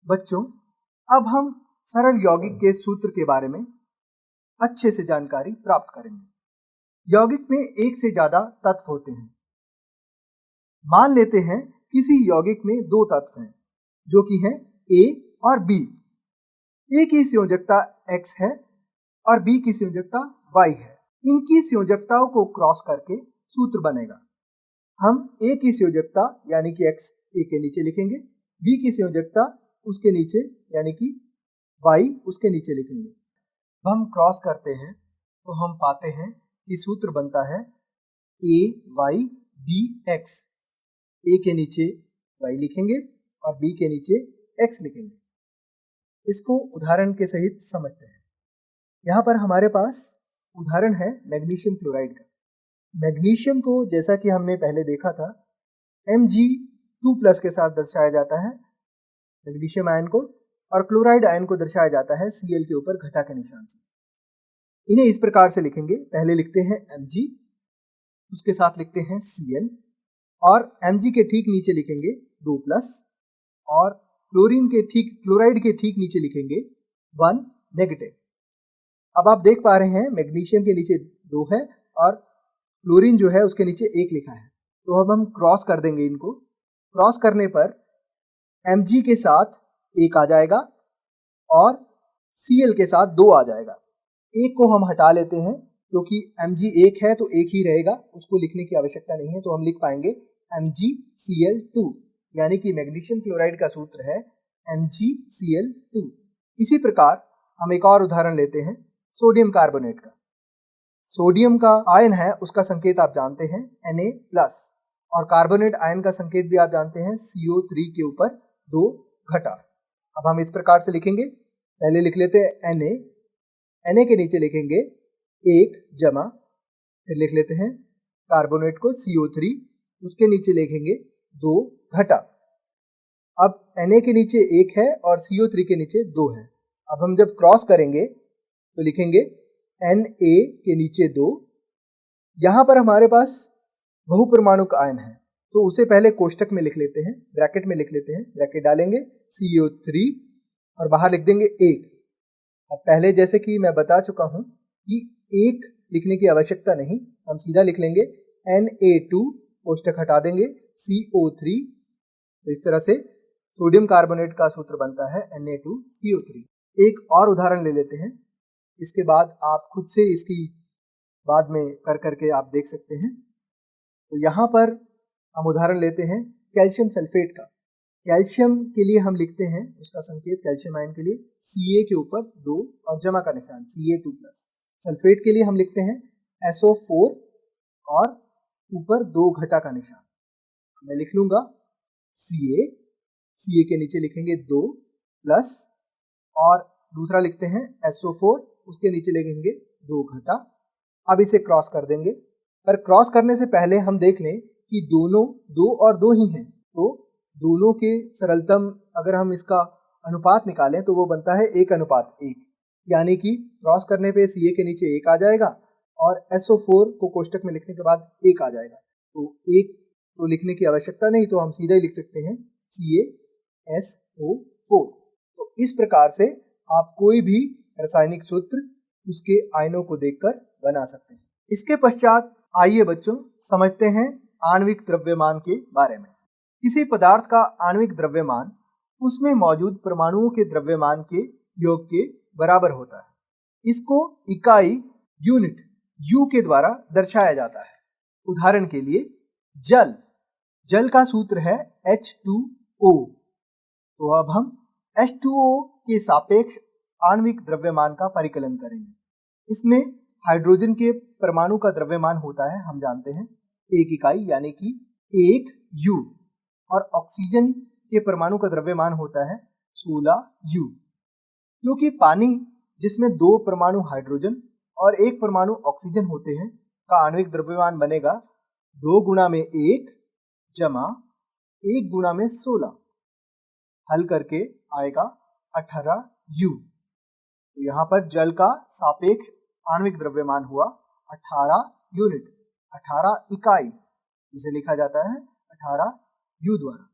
बच्चों, अब हम सरल यौगिक के सूत्र के बारे में अच्छे से जानकारी प्राप्त करेंगे। यौगिक में एक से ज्यादा तत्व होते हैं। मान लेते हैं किसी यौगिक में दो तत्व हैं जो कि हैं A और B। A की संयोजकता X है और B की संयोजकता Y है। इनकी संयोजकताओं को क्रॉस करके सूत्र बनेगा। हम A की संयोजकता यानी कि X A के नीचे लिखेंगे, B की संयोजकता उसके नीचे यानी कि Y उसके नीचे लिखेंगे। अब हम क्रॉस करते हैं तो हम पाते हैं कि सूत्र बनता है AYBX। A के नीचे Y लिखेंगे और B के नीचे X लिखेंगे। इसको उदाहरण के सहित समझते हैं। यहाँ पर हमारे पास उदाहरण है मैग्नीशियम क्लोराइड का। मैग्नीशियम को जैसा कि हमने पहले देखा था Mg2+ के साथ दर्शाया जाता है मैग्नीशियम आयन को, और क्लोराइड आयन को दर्शाया जाता है Cl के ऊपर घटा के निशान से। इन्हें इस प्रकार से लिखेंगे। पहले लिखते हैं Mg, उसके साथ लिखते हैं Cl और Mg के ठीक नीचे लिखेंगे 2+ और क्लोराइड के ठीक नीचे लिखेंगे 1-। अब आप देख पा रहे हैं मैग्नीशियम के नीचे 2 है और क्लोरीन जो है उसके नीचे 1 लिखा है। तो अब हम क्रॉस कर देंगे इनको। क्रॉस करने पर Mg के साथ 1 आ जाएगा और Cl के साथ 2 आ जाएगा। 1 को हम हटा लेते हैं क्योंकि Mg 1 है तो 1 ही रहेगा, उसको लिखने की आवश्यकता नहीं है। तो हम लिख पाएंगे MgCl2, यानी कि मैग्नीशियम क्लोराइड का सूत्र है MgCl2। इसी प्रकार हम एक और उदाहरण लेते हैं सोडियम कार्बोनेट का। सोडियम का आयन है उसका संकेत आप जानते हैं Na+, और कार्बोनेट आयन का संकेत भी आप जानते हैं CO3 के ऊपर 2 घटा। अब हम इस प्रकार से लिखेंगे। पहले लिख लेते हैं Na के नीचे लिखेंगे 1 जमा, फिर लिख लेते हैं कार्बोनेट को CO3, उसके नीचे लिखेंगे 2 घटा। अब Na के नीचे 1 है और CO3 के नीचे 2 है। अब हम जब क्रॉस करेंगे तो लिखेंगे Na के नीचे 2। यहाँ पर हमारे पास बहुपरमाणुक आयन है तो उसे पहले कोष्टक में लिख लेते हैं, ब्रैकेट में लिख लेते हैं। ब्रैकेट डालेंगे CO3 और बाहर लिख देंगे 1। अब पहले जैसे कि मैं बता चुका हूँ कि 1 लिखने की आवश्यकता नहीं, हम सीधा लिख लेंगे Na2, कोष्टक हटा देंगे CO3। तो इस तरह से सोडियम कार्बोनेट का सूत्र बनता है Na2CO3। एक और उदाहरण ले लेते हैं, इसके बाद आप खुद से इसकी बाद में कर करके आप देख सकते हैं। तो यहाँ पर हम उदाहरण लेते हैं कैल्शियम सल्फेट का। कैल्शियम के लिए हम लिखते हैं उसका संकेत कैल्शियम आयन के लिए Ca के ऊपर 2 और जमा का निशान Ca2+। सल्फेट के लिए हम लिखते हैं SO4 और ऊपर 2 घटा का निशान। मैं लिख लूंगा Ca के नीचे लिखेंगे 2+ और दूसरा लिखते हैं SO4, उसके नीचे लिखेंगे 2 घटा। अब इसे क्रॉस कर देंगे, पर क्रॉस करने से पहले हम देख लें कि दोनों 2 और 2 ही हैं। तो दोनों के सरलतम अगर हम इसका अनुपात निकालें तो वो बनता है 1:1, यानी कि क्रॉस करने पे Ca के नीचे 1 आ जाएगा और SO4 को कोष्टक में लिखने के बाद 1 आ जाएगा। तो 1 तो लिखने की आवश्यकता नहीं, तो हम सीधा ही लिख सकते हैं CaSO4। तो इस प्रकार से आप कोई भी रासायनिक सूत्र उसके आयनों को देखकर बना सकते हैं। इसके पश्चात आइए बच्चों समझते हैं आणविक द्रव्यमान के बारे में। किसी पदार्थ का आणविक द्रव्यमान उसमें मौजूद परमाणुओं के द्रव्यमान के योग के बराबर होता है। इसको इकाई यूनिट U के द्वारा दर्शाया जाता है। उदाहरण के लिए जल का सूत्र है H2O। तो अब हम H2O के सापेक्ष आणविक द्रव्यमान का परिकलन करेंगे। इसमें हाइड्रोजन के परमाणु का द्रव्यमान होता है, हम जानते हैं 1 इकाई यानी कि 1 U, और ऑक्सीजन के परमाणु का द्रव्यमान होता है 16 U। क्योंकि पानी जिसमें 2 परमाणु हाइड्रोजन और 1 परमाणु ऑक्सीजन होते हैं का आणविक द्रव्यमान बनेगा 2 गुणा में 1 जमा 1 गुणा में 16, हल करके आएगा 18 U। तो यहाँ पर जल का सापेक्ष आणविक द्रव्यमान हुआ 18 यूनिट, 18 इकाई, जिसे लिखा जाता है 18 U द्वारा।